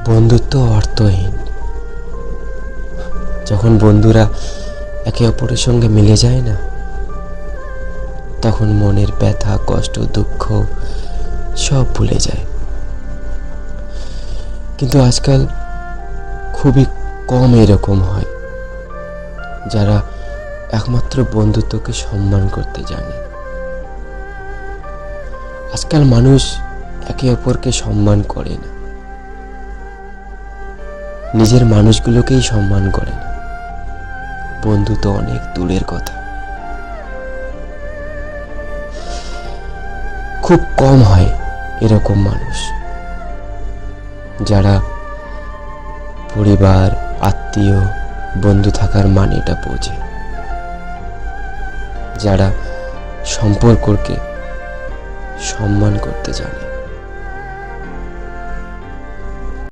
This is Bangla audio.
বন্ধুত্ব অর্থহীন। যখন বন্ধুরা একে অপরের সঙ্গে মিলে যায় না, তখন মনের ব্যথা, কষ্ট, দুঃখ সব ভুলে যায়। কিন্তু আজকাল খুবই কম এরকম হয় যারা একমাত্র বন্ধুত্বকে সম্মান করতে জানে। আজকাল মানুষ একে অপরকে সম্মান করে না, নিজের মানুষগুলোকেই সম্মান করে না। বন্ধু তো অনেক দূরের কথা। খুব কম হয় এরকম মানুষ যারা পরিবার, আত্মীয়, বন্ধু থাকার মানেটা বোঝে, যারা সম্পর্ককে সম্মান করতে জানে।